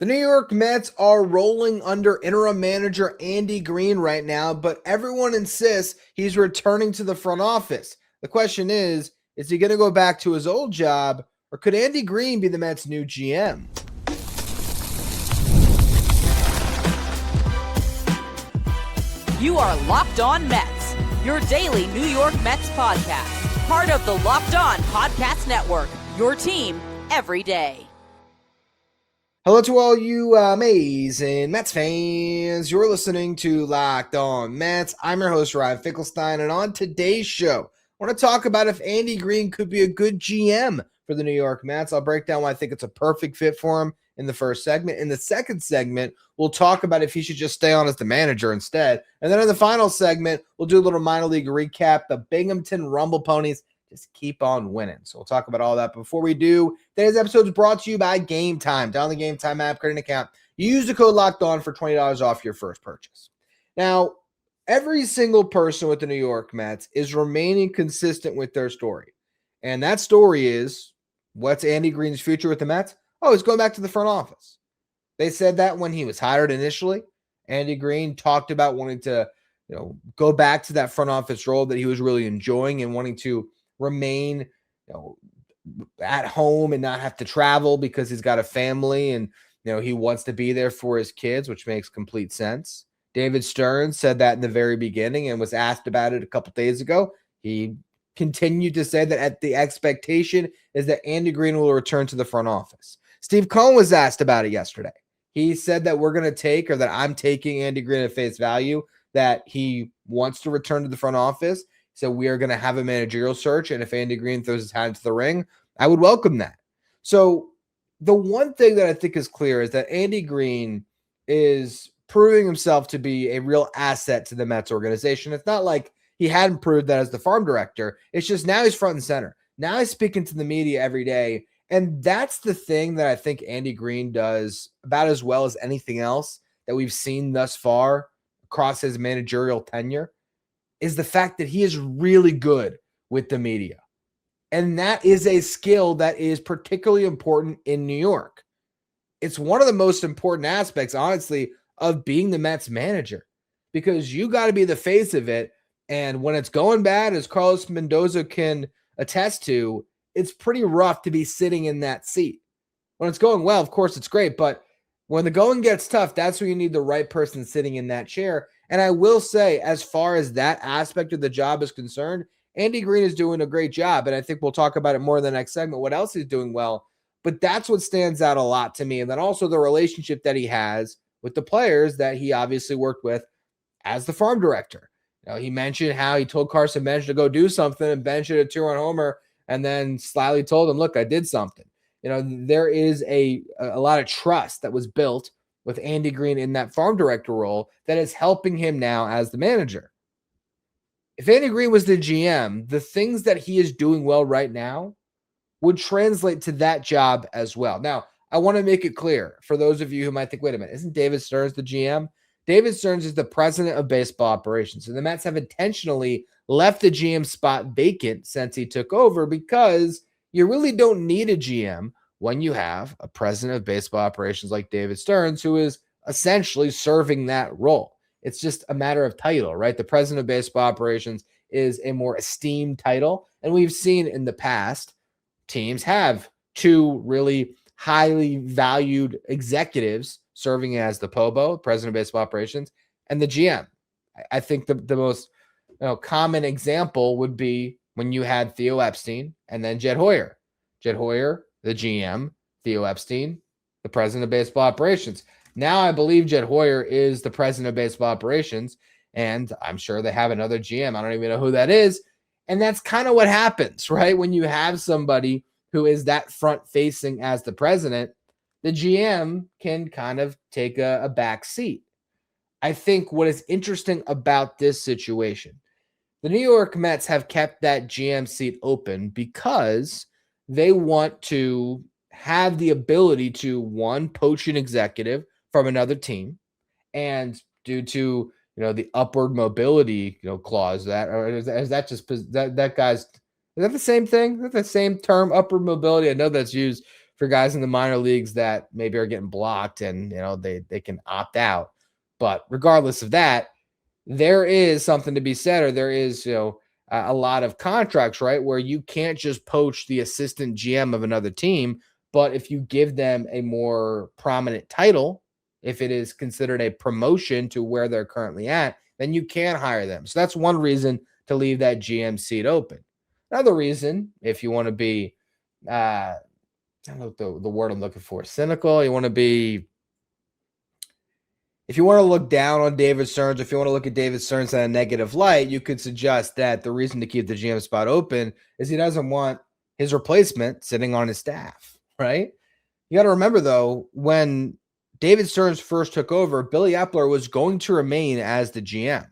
The New York Mets are rolling under interim manager Andy Green right now, but everyone insists he's returning to the front office. The question is he going to go back to his old job, or could Andy Green be the Mets' new GM? You are Locked On Mets, your daily New York Mets podcast. Part of the Locked On Podcast Network, your team every day. Hello to all you amazing Mets fans. You're listening to Locked On Mets. I'm your host, Ryan Finkelstein, and on today's show, I want to talk about if Andy Green could be a good GM for the New York Mets. I'll break down why I think it's a perfect fit for him in the first segment. In the second segment, we'll talk about if he should just stay on as the manager instead. And then in the final segment, we'll do a little minor league recap. The Binghamton Rumble Ponies just keep on winning. So we'll talk about all that. Before we do, today's episode is brought to you by Game Time. Download the Game Time app, create an account. Use the code Locked On for $20 off your first purchase. Now, every single person with the New York Mets is remaining consistent with their story. And that story is, what's Andy Green's future with the Mets? Oh, he's going back to the front office. They said that when he was hired initially. Andy Green talked about wanting to, go back to that front office role that he was really enjoying and wanting to remain, at home and not have to travel because he's got a family and, he wants to be there for his kids, which makes complete sense. David Stern said that in the very beginning and was asked about it a couple days ago. He continued to say that the expectation is that Andy Green will return to the front office. Steve Cohen was asked about it yesterday. He said that I'm taking Andy Green at face value, that he wants to return to the front office. So we are going to have a managerial search. And if Andy Green throws his hat into the ring, I would welcome that. So the one thing that I think is clear is that Andy Green is proving himself to be a real asset to the Mets organization. It's not like he hadn't proved that as the farm director. It's just now he's front and center. Now he's speaking to the media every day. And that's the thing that I think Andy Green does about as well as anything else that we've seen thus far across his managerial tenure, is the fact that he is really good with the media. And that is a skill that is particularly important in New York. It's one of the most important aspects, honestly, of being the Mets manager, because you got to be the face of it. And when it's going bad, as Carlos Mendoza can attest to, it's pretty rough to be sitting in that seat. When it's going well, of course, it's great. But when the going gets tough, that's when you need the right person sitting in that chair. And I will say, as far as that aspect of the job is concerned, Andy Green is doing a great job. And I think we'll talk about it more in the next segment, what else he's doing well. But that's what stands out a lot to me. And then also the relationship that he has with the players that he obviously worked with as the farm director. He mentioned how he told Carson Benge to go do something, and Benge hit a 2-run homer and then slyly told him, look, I did something. There is a lot of trust that was built with Andy Green in that farm director role that is helping him now as the manager. If Andy Green was the GM, the things that he is doing well right now would translate to that job as well. Now, I want to make it clear for those of you who might think, wait a minute, isn't David Stearns the GM? David Stearns is the president of baseball operations. And the Mets have intentionally left the GM spot vacant since he took over, because you really don't need a GM when you have a president of baseball operations like David Stearns, who is essentially serving that role. It's just a matter of title, right? The president of baseball operations is a more esteemed title. And we've seen in the past, teams have two really highly valued executives serving as the POBO, president of baseball operations, and the GM. I think the most common example would be when you had Theo Epstein and then Jed Hoyer. Jed Hoyer, the GM, Theo Epstein, the president of baseball operations. Now I believe Jed Hoyer is the president of baseball operations, and I'm sure they have another GM. I don't even know who that is. And that's kind of what happens, right? When you have somebody who is that front facing as the president, the GM can kind of take a back seat. I think what is interesting about this situation, the New York Mets have kept that GM seat open because they want to have the ability to, one, poach an executive from another team, and due to the upward mobility clause, that, or is that just that guy's, is that the same thing? Is that the same term, upward mobility? I know that's used for guys in the minor leagues that maybe are getting blocked and, they can opt out. But regardless of that, there is something to be said, or there is, a lot of contracts, right, where you can't just poach the assistant GM of another team, but if you give them a more prominent title, if it is considered a promotion to where they're currently at, then you can hire them. So that's one reason to leave that GM seat open. Another reason, if you want to be, I don't know the word I'm looking for, cynical, you want to be, if you want to look down on David Stearns, if you want to look at David Stearns in a negative light, you could suggest that the reason to keep the GM spot open is he doesn't want his replacement sitting on his staff, right? You got to remember, though, when David Stearns first took over, Billy Epler was going to remain as the GM.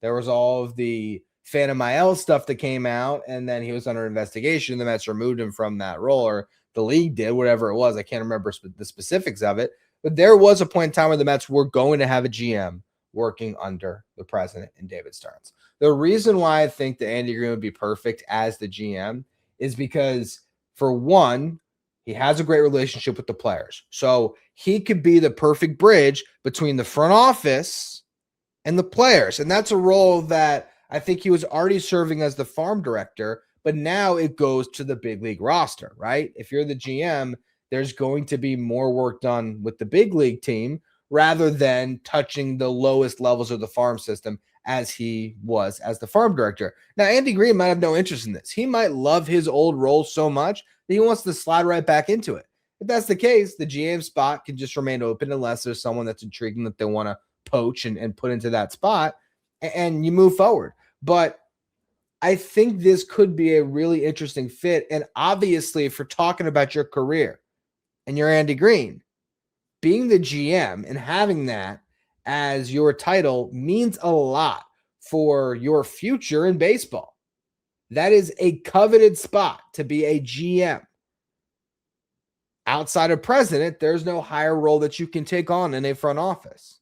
There was all of the Phantom IL stuff that came out, and then he was under investigation. The Mets removed him from that role, or the league did, whatever it was. I can't remember the specifics of it. But there was a point in time where the Mets were going to have a GM working under the president and David Stearns. The reason why I think that Andy Green would be perfect as the GM is because, for one, he has a great relationship with the players. So he could be the perfect bridge between the front office and the players. And that's a role that I think he was already serving as the farm director, but now it goes to the big league roster, right? If you're the GM, there's going to be more work done with the big league team rather than touching the lowest levels of the farm system as he was as the farm director. Now, Andy Green might have no interest in this. He might love his old role so much that he wants to slide right back into it. If that's the case, the GM spot can just remain open unless there's someone that's intriguing that they want to poach and put into that spot, and you move forward. But I think this could be a really interesting fit. And obviously, if you're talking about your career and you're Andy Green, being the GM and having that as your title means a lot for your future in baseball. That is a coveted spot to be a GM. Outside of president, there's no higher role that you can take on in a front office.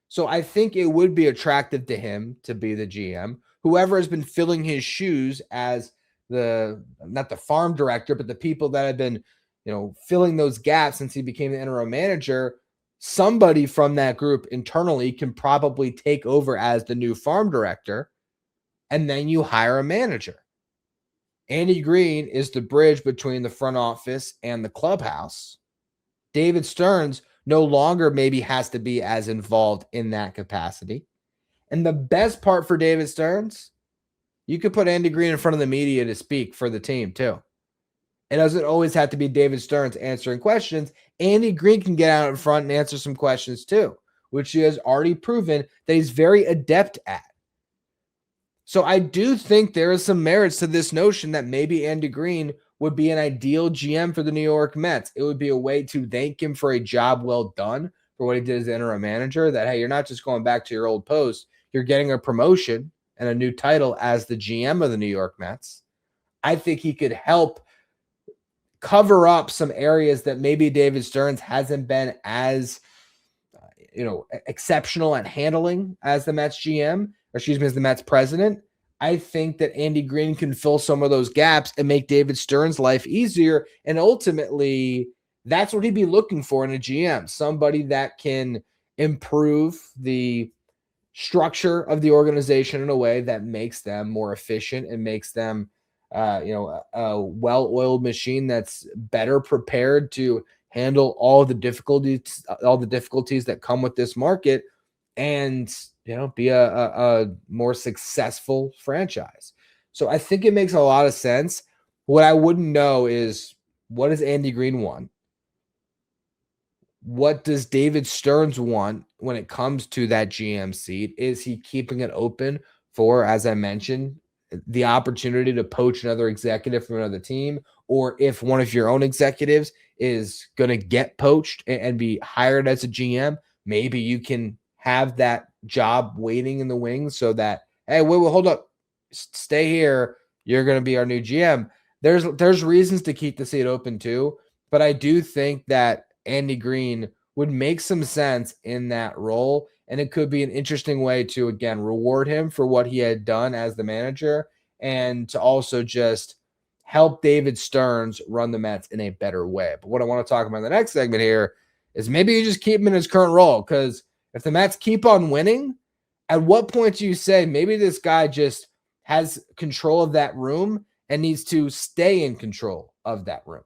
So I think it would be attractive to him to be the GM. Whoever has been filling his shoes as not the farm director, but the people that have been, filling those gaps since he became the interim manager, somebody from that group internally can probably take over as the new farm director, and then you hire a manager. Andy Green is the bridge between the front office and the clubhouse. David Stearns no longer maybe has to be as involved in that capacity. And the best part for David Stearns, you could put Andy Green in front of the media to speak for the team too. It doesn't always have to be David Stearns answering questions. Andy Green can get out in front and answer some questions too, which he has already proven that he's very adept at. So I do think there is some merits to this notion that maybe Andy Green would be an ideal GM for the New York Mets. It would be a way to thank him for a job well done for what he did as interim manager, that, hey, you're not just going back to your old post, you're getting a promotion and a new title as the GM of the New York Mets. I think he could help cover up some areas that maybe David Stearns hasn't been as, exceptional at handling as the Mets GM, as the Mets president. I think that Andy Green can fill some of those gaps and make David Stearns' life easier. And ultimately, that's what he'd be looking for in a GM, somebody that can improve the structure of the organization in a way that makes them more efficient and makes them, a well-oiled machine that's better prepared to handle all the difficulties that come with this market, and be a more successful franchise. So I think it makes a lot of sense. What I wouldn't know is, what does Andy Green want? What does David Stearns want when it comes to that GM seat? Is he keeping it open for, as I mentioned, the opportunity to poach another executive from another team? Or if one of your own executives is going to get poached and be hired as a GM, maybe you can have that job waiting in the wings so that, hey, wait, hold up, stay here, you're going to be our new GM. There's reasons to keep the seat open too, but I do think that Andy Green would make some sense in that role, and it could be an interesting way to, again, reward him for what he had done as the manager, and to also just help David Stearns run the Mets in a better way. But what I want to talk about in the next segment here is maybe you just keep him in his current role, because if the Mets keep on winning, at what point do you say maybe this guy just has control of that room and needs to stay in control of that room?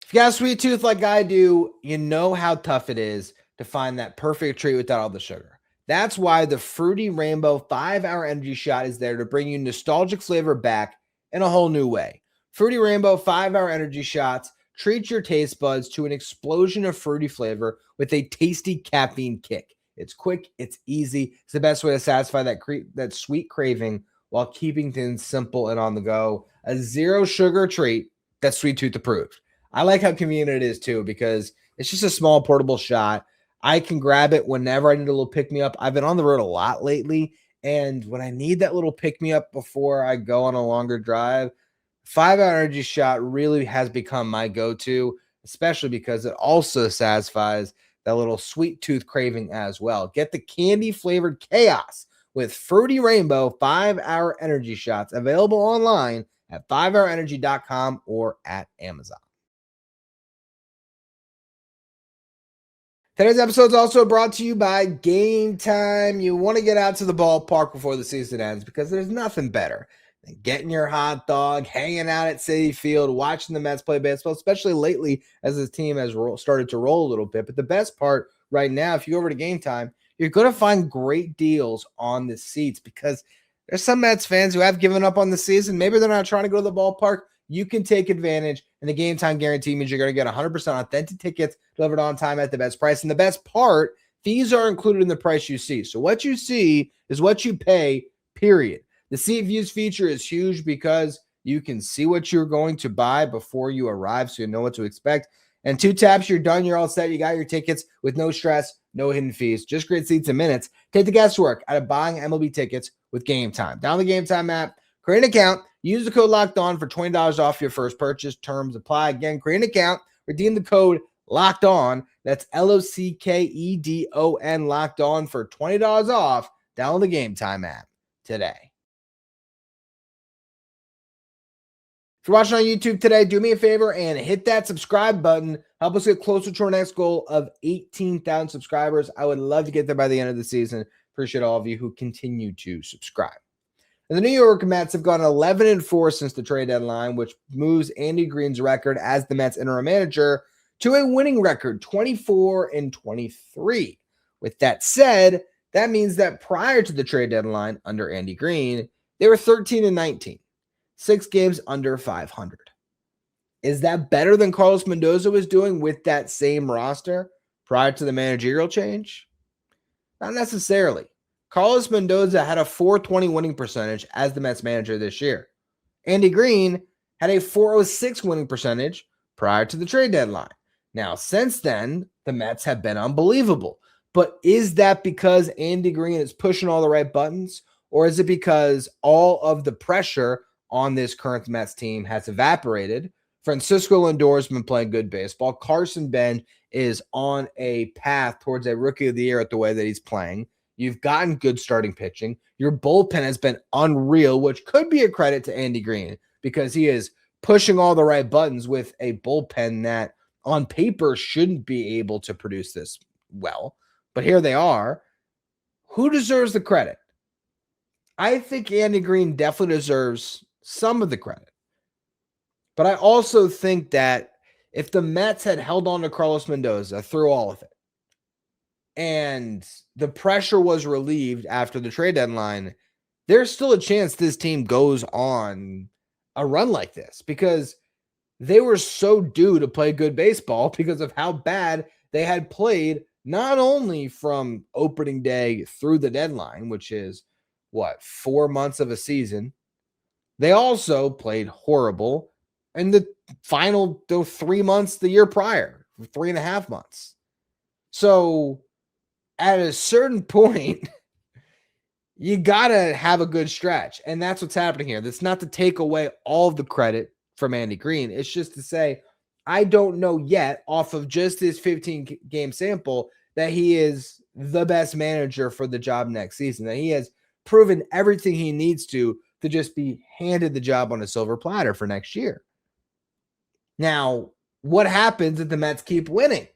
If you got a sweet tooth like I do, you know how tough it is to find that perfect treat without all the sugar. That's why the Fruity Rainbow 5-Hour Energy Shot is there to bring you nostalgic flavor back in a whole new way. Fruity Rainbow 5-Hour Energy Shots treat your taste buds to an explosion of fruity flavor with a tasty caffeine kick. It's quick, it's easy. It's the best way to satisfy that sweet craving while keeping things simple and on the go. A zero sugar treat that's sweet tooth approved. I like how convenient it is too, because it's just a small portable shot. I can grab it whenever I need a little pick-me-up. I've been on the road a lot lately, and when I need that little pick-me-up before I go on a longer drive, 5-Hour Energy Shot really has become my go-to, especially because it also satisfies that little sweet tooth craving as well. Get the candy-flavored chaos with Fruity Rainbow 5-Hour Energy Shots, available online at 5hourenergy.com or at Amazon. Today's episode is also brought to you by Game Time. You want to get out to the ballpark before the season ends, because there's nothing better than getting your hot dog, hanging out at Citi Field, watching the Mets play baseball, especially lately as this team has started to roll a little bit. But the best part right now, if you go over to Game Time, you're going to find great deals on the seats, because there's some Mets fans who have given up on the season. Maybe they're not trying to go to the ballpark. You can take advantage, and the Game Time guarantee means you're going to get 100% authentic tickets delivered on time at the best price. And the best part, fees are included in the price you see. So what you see is what you pay, period. The seat views feature is huge because you can see what you're going to buy before you arrive, so you know what to expect. And 2 taps, you're done. You're all set. You got your tickets with no stress, no hidden fees, just great seats in minutes. Take the guesswork out of buying MLB tickets with Game Time. Download the Game Time app, create an account, use the code Locked On for $20 off your first purchase. Terms apply. Again, create an account, redeem the code Locked On. That's LOCKEDON, Locked On, for $20 off. Download the Game Time app today. If you're watching on YouTube today, do me a favor and hit that subscribe button. Help us get closer to our next goal of 18,000 subscribers. I would love to get there by the end of the season. Appreciate all of you who continue to subscribe. And the New York Mets have gone 11-4 since the trade deadline, which moves Andy Green's record as the Mets interim manager to a winning record, 24-23. With that said, that means that prior to the trade deadline under Andy Green, they were 13-19. 6 games under 500. Is that better than Carlos Mendoza was doing with that same roster prior to the managerial change? Not necessarily. Carlos Mendoza had a .420 winning percentage as the Mets manager this year. Andy Green had a .406 winning percentage prior to the trade deadline. Now, since then, the Mets have been unbelievable. But is that because Andy Green is pushing all the right buttons? Or is it because all of the pressure on this current Mets team has evaporated? Francisco Lindor has been playing good baseball. Carson Benge is on a path towards a Rookie of the Year at the way that he's playing. You've gotten good starting pitching. Your bullpen has been unreal, which could be a credit to Andy Green, because he is pushing all the right buttons with a bullpen that on paper shouldn't be able to produce this well. But here they are. Who deserves the credit? I think Andy Green definitely deserves some of the credit. But I also think that if the Mets had held on to Carlos Mendoza through all of it, and the pressure was relieved after the trade deadline, there's still a chance this team goes on a run like this, because they were so due to play good baseball because of how bad they had played, not only from opening day through the deadline, which is 4 months of a season. They also played horrible in the final 3 months the year prior, 3.5 months. So at a certain point, you got to have a good stretch. And that's what's happening here. That's not to take away all of the credit from Andy Green. It's just to say, I don't know yet, off of just this 15-game sample, that he is the best manager for the job next season, that he has proven everything he needs to to just be handed the job on a silver platter for next year. Now, what happens if the Mets keep winning?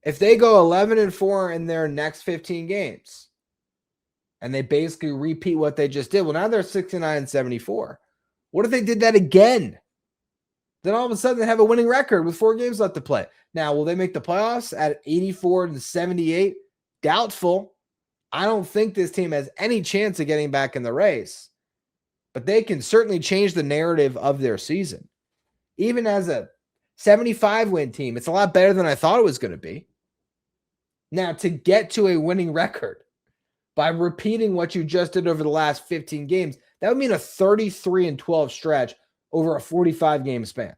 If they go 11-4 in their next 15 games and they basically repeat what they just did, well, now they're 69-74. What if they did that again? Then all of a sudden they have a winning record with 4 games left to play. Now, will they make the playoffs at 84-78? Doubtful. I don't think this team has any chance of getting back in the race, but they can certainly change the narrative of their season. Even as a 75-win team, it's a lot better than I thought it was going to be. Now, to get to a winning record by repeating what you just did over the last 15 games, that would mean a 33-12 stretch over a 45-game span.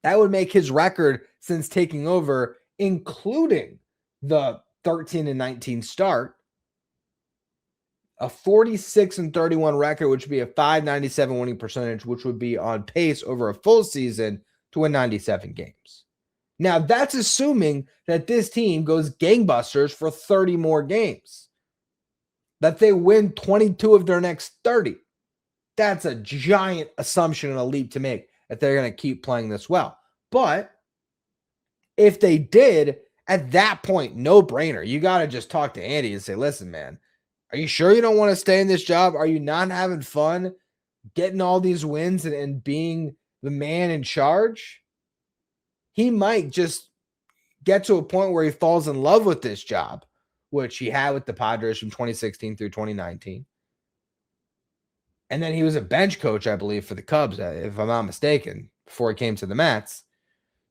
That would make his record since taking over, including the 13-19 start, a 46-31 record, which would be a .597 winning percentage, which would be on pace over a full season to win 97 games. Now, that's assuming that this team goes gangbusters for 30 more games, that they win 22 of their next 30. That's a giant assumption and a leap to make that they're going to keep playing this well. But if they did, at that point, no brainer. You got to just talk to Andy and say, listen, man, are you sure you don't want to stay in this job? Are you not having fun getting all these wins and being the man in charge? He might just get to a point where he falls in love with this job, which he had with the Padres from 2016 through 2019. And then he was a bench coach, I believe, for the Cubs, if I'm not mistaken, before he came to the Mets.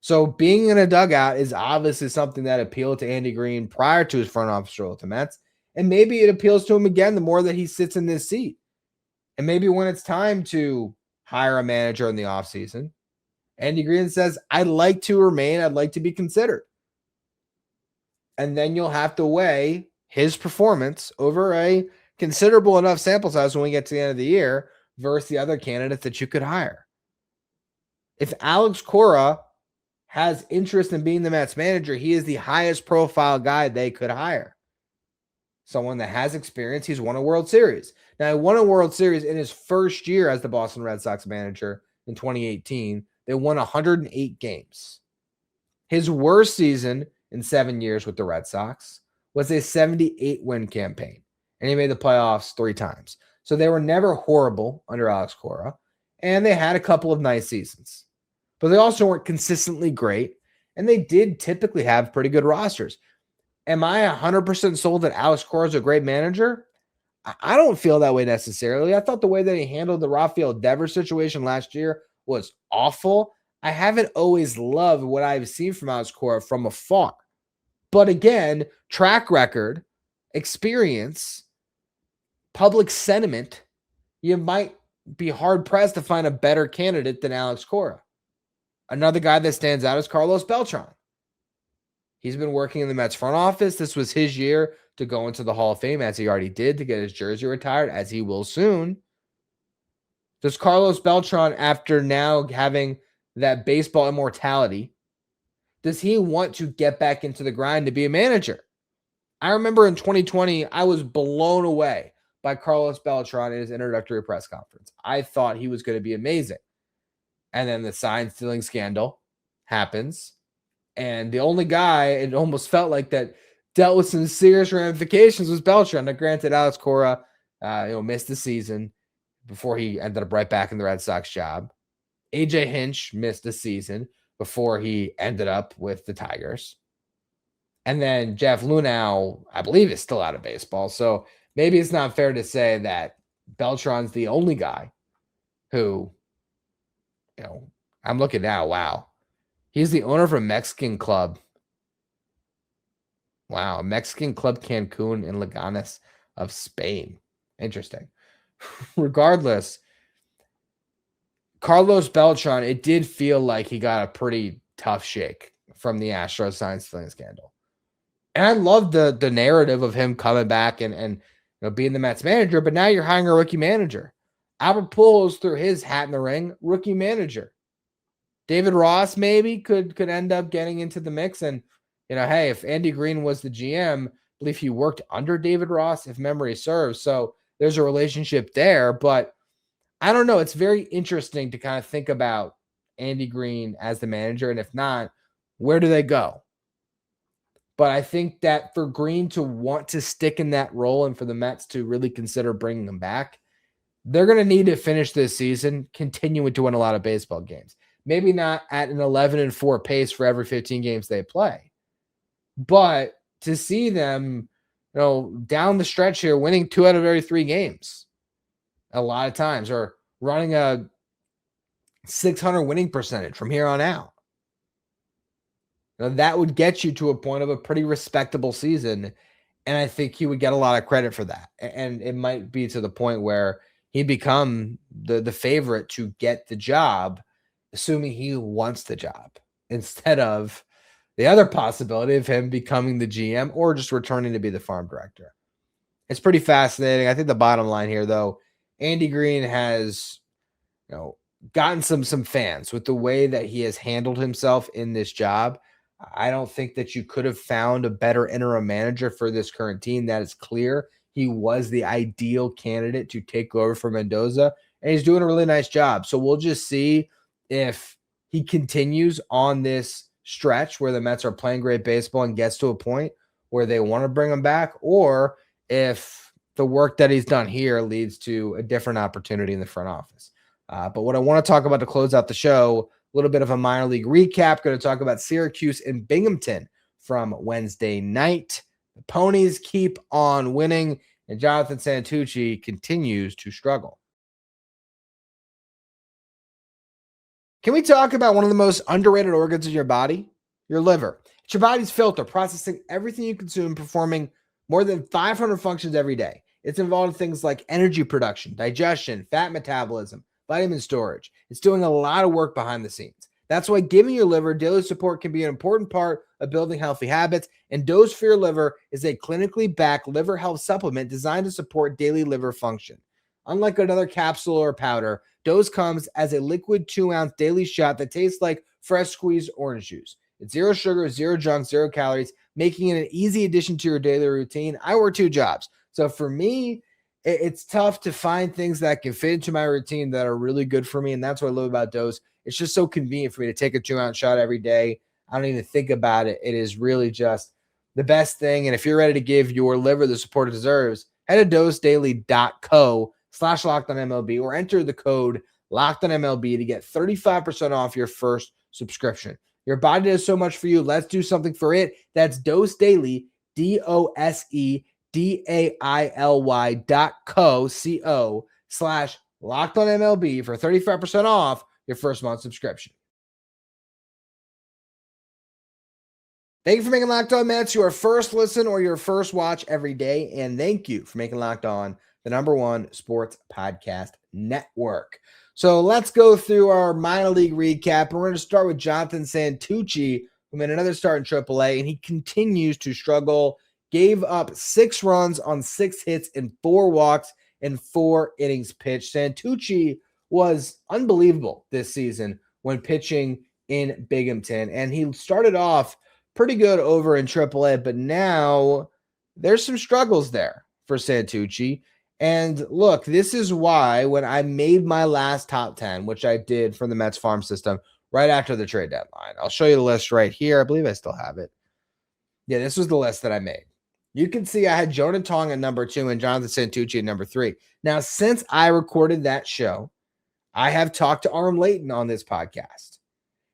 So being in a dugout is obviously something that appealed to Andy Green prior to his front office role at the Mets. And maybe it appeals to him again the more that he sits in this seat. And maybe when it's time to hire a manager in the offseason, Andy Green says, I'd like to remain. I'd like to be considered. And then you'll have to weigh his performance over a considerable enough sample size when we get to the end of the year versus the other candidates that you could hire. If Alex Cora has interest in being the Mets manager, he is the highest profile guy they could hire. Someone that has experience. He's won a World Series. Now, he won a World Series in his first year as the Boston Red Sox manager in 2018. They won 108 games. His worst season in 7 years with the Red Sox was a 78-win campaign, and he made the playoffs 3 times. So they were never horrible under Alex Cora, and they had a couple of nice seasons. But they also weren't consistently great, and they did typically have pretty good rosters. Am I 100% sold that Alex Cora is a great manager? I don't feel that way necessarily. I thought the way that he handled the Rafael Devers situation last year was awful. I haven't always loved what I've seen from Alex Cora from afar. But again, track record, experience, public sentiment, you might be hard-pressed to find a better candidate than Alex Cora. Another guy that stands out is Carlos Beltran. He's been working in the Mets front office. This was his year to go into the Hall of Fame, as he already did, to get his jersey retired, as he will soon. Does Carlos Beltran, after now having that baseball immortality, does he want to get back into the grind to be a manager? I remember in 2020, I was blown away by Carlos Beltran in his introductory press conference. I thought he was going to be amazing. And then the sign stealing scandal happens. And the only guy, it almost felt like, that dealt with some serious ramifications was Beltran. Now, granted, Alex Cora missed the season before he ended up right back in the Red Sox job. AJ Hinch missed the season before he ended up with the Tigers. And then Jeff Lunau, I believe, is still out of baseball. So maybe it's not fair to say that Beltran's the only guy who, I'm looking now, wow. He's the owner of a Mexican club. Wow, Mexican club Cancun in Leganes of Spain. Interesting. Regardless, Carlos Beltran, it did feel like he got a pretty tough shake from the Astros sign stealing scandal. And I love the narrative of him coming back and being the Mets manager, but now you're hiring a rookie manager. Albert Pujols threw his hat in the ring, rookie manager. David Ross maybe could end up getting into the mix. And, hey, if Andy Green was the GM, I believe he worked under David Ross, if memory serves. So there's a relationship there. But I don't know. It's very interesting to kind of think about Andy Green as the manager. And if not, where do they go? But I think that for Green to want to stick in that role and for the Mets to really consider bringing him back, they're going to need to finish this season continuing to win a lot of baseball games. Maybe not at an 11-4 pace for every 15 games they play, but to see them, down the stretch here, winning 2 out of every 3 games a lot of times, or running a 600 winning percentage from here on out. Now, that would get you to a point of a pretty respectable season, and I think he would get a lot of credit for that. And it might be to the point where he'd become the favorite to get the job, assuming he wants the job, instead of the other possibility of him becoming the GM or just returning to be the farm director. It's pretty fascinating. I think the bottom line here, though, Andy Green has, gotten some fans with the way that he has handled himself in this job. I don't think that you could have found a better interim manager for this current team. That is clear. He was the ideal candidate to take over for Mendoza, and he's doing a really nice job. So we'll just see if he continues on this stretch where the Mets are playing great baseball and gets to a point where they want to bring him back, or if the work that he's done here leads to a different opportunity in the front office. But what I want to talk about to close out the show, a little bit of a minor league recap. Going to talk about Syracuse and Binghamton from Wednesday night. The Ponies keep on winning, and Jonathan Santucci continues to struggle. Can we talk about one of the most underrated organs in your body? Your liver. It's your body's filter, processing everything you consume, performing more than 500 functions every day. It's involved in things like energy production, digestion, fat metabolism, vitamin storage. It's doing a lot of work behind the scenes. That's why giving your liver daily support can be an important part of building healthy habits. And Dose for Your Liver is a clinically backed liver health supplement designed to support daily liver function. Unlike another capsule or powder, Dose comes as a liquid 2-ounce daily shot that tastes like fresh squeezed orange juice. It's 0 sugar, 0 junk, 0 calories, making it an easy addition to your daily routine. I work 2 jobs. So for me, it's tough to find things that can fit into my routine that are really good for me. And that's what I love about Dose. It's just so convenient for me to take a 2-ounce shot every day. I don't even think about it. It is really just the best thing. And if you're ready to give your liver the support it deserves, head to dosedaily.co/LockedOnMLB or enter the code LockedOnMLB to get 35% off your first subscription. Your body does so much for you. Let's do something for it. That's Dose Daily, DOSEDAILY.co/LockedOnMLB for 35% off your first month subscription. Thank you for making Locked On Mets your first listen or your first watch every day. And thank you for making Locked On the #1 sports podcast network. So let's go through our minor league recap. We're going to start with Jonathan Santucci, who made another start in AAA, and he continues to struggle. Gave up 6 runs on 6 hits and 4 walks in 4 innings pitched. Santucci was unbelievable this season when pitching in Binghamton, and he started off pretty good over in AAA, but now there's some struggles there for Santucci. And look, this is why when I made my last top 10, which I did from the Mets farm system right after the trade deadline, I'll show you the list right here. I believe I still have it. Yeah, this was the list that I made. You can see I had Jonah Tong at number 2 and Jonathan Santucci at number 3. Now, since I recorded that show, I have talked to Arm Layton on this podcast,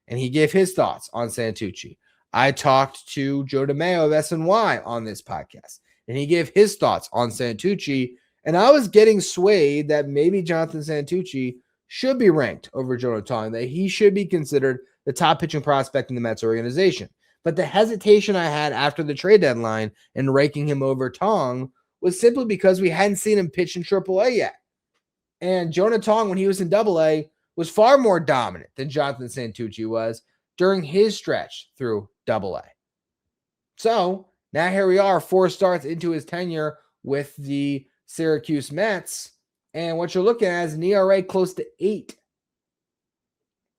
and he gave his thoughts on Santucci. I talked to Joe DeMeo of SNY on this podcast, and he gave his thoughts on Santucci, and I was getting swayed that maybe Jonathan Santucci should be ranked over Jonah Tong, that he should be considered the top pitching prospect in the Mets organization. But the hesitation I had after the trade deadline and ranking him over Tong was simply because we hadn't seen him pitch in AAA yet. And Jonah Tong, when he was in AA, was far more dominant than Jonathan Santucci was during his stretch through AA. So now here we are, 4 starts into his tenure with the Syracuse Mets, and what you're looking at is an ERA close to 8.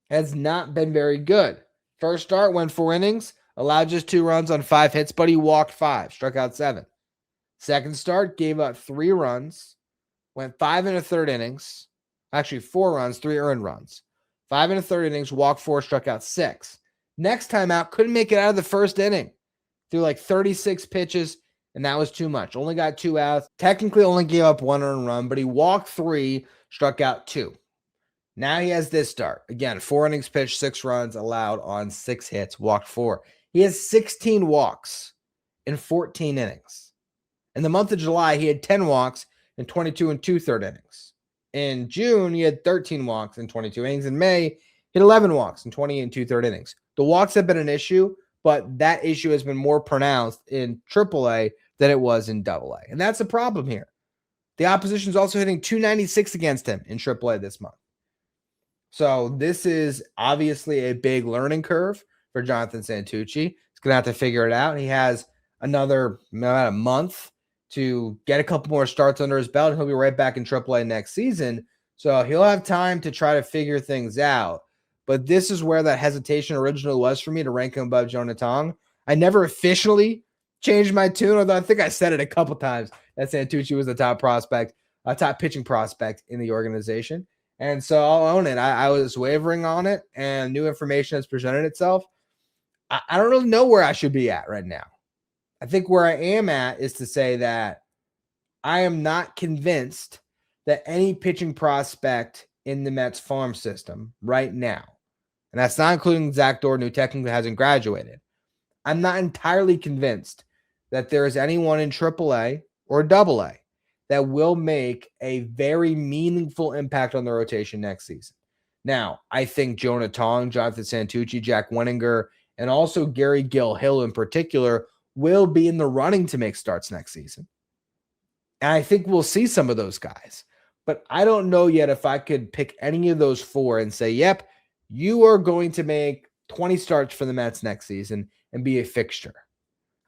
Has not been very good. First start went 4 innings, allowed just 2 runs on 5 hits, but he walked 5, struck out 7. Second start, gave up 3 runs, went 5 1/3 innings, actually 4 runs, 3 earned runs. 5 1/3 innings, walked 4, struck out 6. Next time out, couldn't make it out of the first inning. Threw like 36 pitches, and that was too much. Only got 2 outs. Technically only gave up 1 earned run, but he walked 3, struck out 2. Now he has this start. Again, 4 innings pitched, 6 runs allowed on 6 hits, walked 4. He has 16 walks in 14 innings. In the month of July, he had 10 walks in 22 2/3 innings. In June, he had 13 walks in 22 innings. In May, he had 11 walks in 20 2/3 innings. The walks have been an issue, but that issue has been more pronounced in AAA than it was in AA. And that's a problem here. The opposition is also hitting 296 against him in AAA this month. So this is obviously a big learning curve for Jonathan Santucci. He's going to have to figure it out. He has about a month to get a couple more starts under his belt, and he'll be right back in AAA next season. So he'll have time to try to figure things out. But this is where that hesitation originally was for me to rank him above Jonah Tong. I never officially changed my tune, although I think I said it a couple times that Santucci was the top prospect, top pitching prospect in the organization. And so I'll own it. I was wavering on it, and new information has presented itself. I don't really know where I should be at right now. I think where I am at is to say that I am not convinced that any pitching prospect in the Mets farm system right now, and that's not including Zach Dorton, who technically hasn't graduated, I'm not entirely convinced that there is anyone in AAA or AA that will make a very meaningful impact on the rotation next season. Now, I think Jonah Tong, Jonathan Santucci, Jack Wenninger, and also Gary Gill-Hill in particular will be in the running to make starts next season. And I think we'll see some of those guys. But I don't know yet if I could pick any of those 4 and say, yep, you are going to make 20 starts for the Mets next season and be a fixture.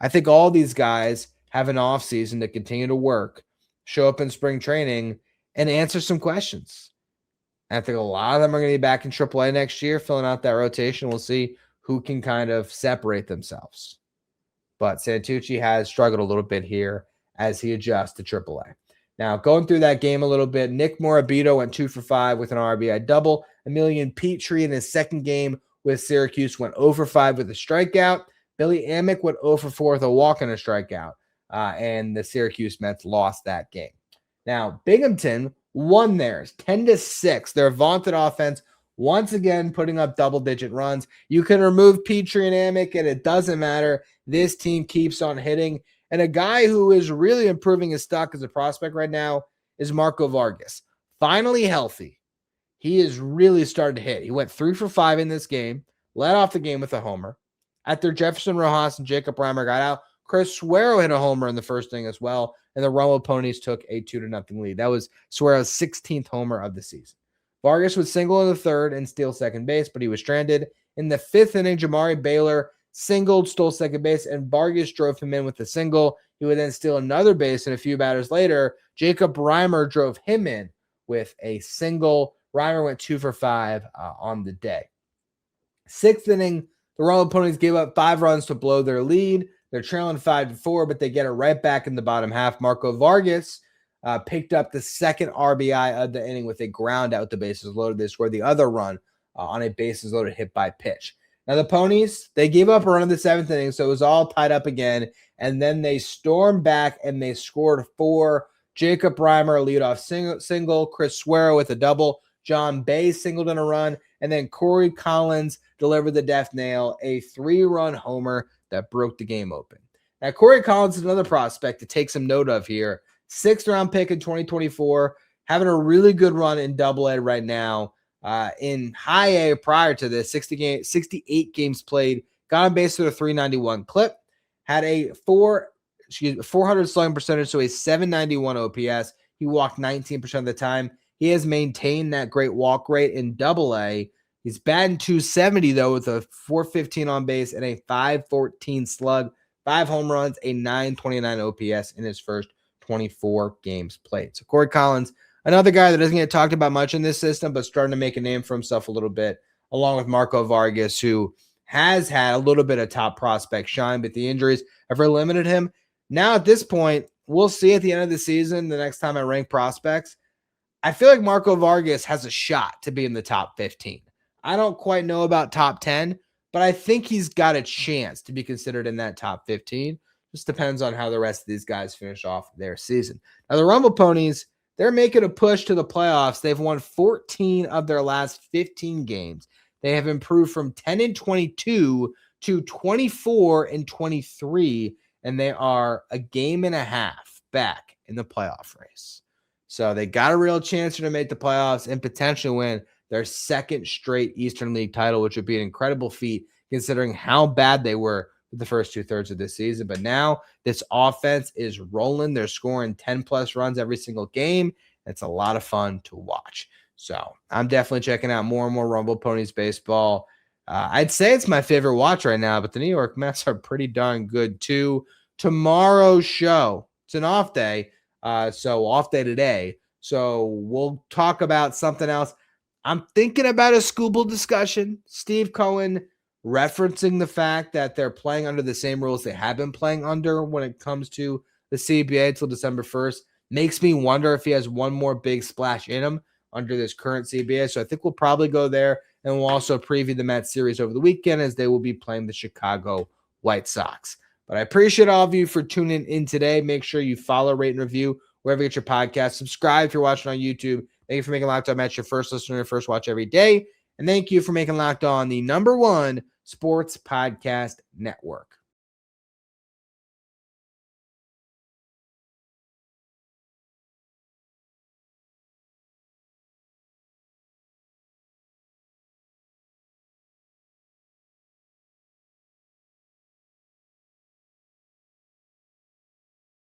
I think all these guys have an offseason to continue to work, show up in spring training, and answer some questions. And I think a lot of them are going to be back in AAA next year, filling out that rotation. We'll see who can kind of separate themselves. But Santucci has struggled a little bit here as he adjusts to AAA. Now, going through that game a little bit, Nick Morabito went 2 for 5 with an RBI double. Emilian Petrie in his second game with Syracuse went 0 for 5 with a strikeout. Billy Amick went 0 for 4 with a walk and a strikeout. And the Syracuse Mets lost that game. Now, Binghamton won theirs 10-6. Their vaunted offense once again putting up double-digit runs. You can remove Petrie and Amick, and it doesn't matter. This team keeps on hitting. And a guy who is really improving his stock as a prospect right now is Marco Vargas. Finally healthy. He is really starting to hit. He went 3 for 5 in this game, led off the game with a homer. After Jefferson Rojas and Jacob Reimer got out, Chris Suero hit a homer in the first inning as well, and the Romo Ponies took a 2-0 lead. That was Suero's 16th homer of the season. Vargas would single in the third and steal second base, but he was stranded. In the fifth inning, Jamari Baylor singled, stole second base, and Vargas drove him in with a single. He would then steal another base, and a few batters later, Jacob Reimer drove him in with a single. Reimer went 2 for 5 on the day. Sixth inning, the Romo Ponies gave up 5 runs to blow their lead. They're trailing 5-4, but they get it right back in the bottom half. Marco Vargas picked up the second RBI of the inning with a ground out, the bases loaded. They scored the other run on a bases loaded hit by pitch. Now, the Ponies, they gave up a run in the seventh inning, so it was all tied up again. And then they stormed back and they scored 4. Jacob Reimer, a leadoff single. Chris Suero with a double. John Bay singled in a run. And then Corey Collins delivered the death nail, a 3-run homer that broke the game open. Now, Corey Collins is another prospect to take some note of here. 6th-round pick in 2024, having a really good run in AA right now. In high A prior to this, 68 games played, got on base with a 391 clip, had a 400 slugging percentage, so a 791 OPS. He walked 19% of the time. He has maintained that great walk rate in AA. He's batting .270 though, with a 415 on base and a 514 slug, 5 home runs, a 929 OPS in his first 24 games played. So Corey Collins, another guy that doesn't get talked about much in this system, but starting to make a name for himself a little bit, along with Marco Vargas, who has had a little bit of top prospect shine, but the injuries have really limited him. Now at this point, we'll see at the end of the season, the next time I rank prospects. I feel like Marco Vargas has a shot to be in the top 15. I don't quite know about top 10, but I think he's got a chance to be considered in that top 15. Just depends on how the rest of these guys finish off their season. Now, the Rumble Ponies, they're making a push to the playoffs. They've won 14 of their last 15 games. They have improved from 10-22 to 24-23, and they are a game and a half back in the playoff race. So they got a real chance to make the playoffs and potentially win their second straight Eastern League title, which would be an incredible feat considering how bad they were for the first 2/3 of this season. But now this offense is rolling. They're scoring 10-plus runs every single game. It's a lot of fun to watch. So I'm definitely checking out more and more Rumble Ponies baseball. I'd say it's my favorite watch right now, but the New York Mets are pretty darn good too. Tomorrow's show, it's an off day. So off day today. So we'll talk about something else. I'm thinking about a Scooble discussion. Steve Cohen referencing the fact that they're playing under the same rules they have been playing under when it comes to the CBA until December 1st. Makes me wonder if he has one more big splash in him under this current CBA. So I think we'll probably go there. And we'll also preview the Mets series over the weekend as they will be playing the Chicago White Sox. But I appreciate all of you for tuning in today. Make sure you follow, rate, and review wherever you get your podcast. Subscribe if you're watching on YouTube. Thank you for making Locked On Mets your first listener, your first watch every day. And thank you for making Locked On the #1 sports podcast network.